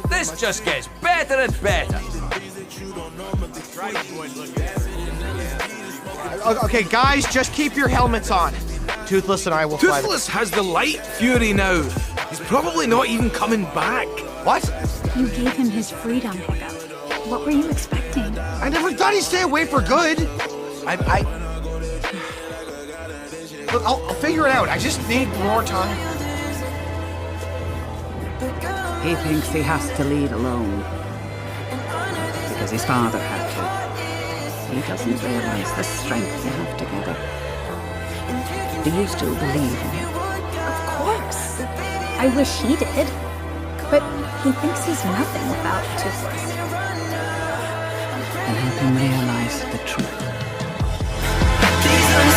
This just gets better and better. Okay, guys, just keep your helmets on. Toothless and I will fly. Toothless has the light fury now. He's probably not even coming back. What? You gave him his freedom, Hiccup. What were you expecting? I never thought he'd stay away for good. Look, I'll figure it out. I just need more time. He thinks he has to lead alone. Because his father had to. He doesn't realize the strength you have together. Do you still believe in him? Of course. I wish he did. But he thinks he's nothing without Toothless. And help him realize the truth. These are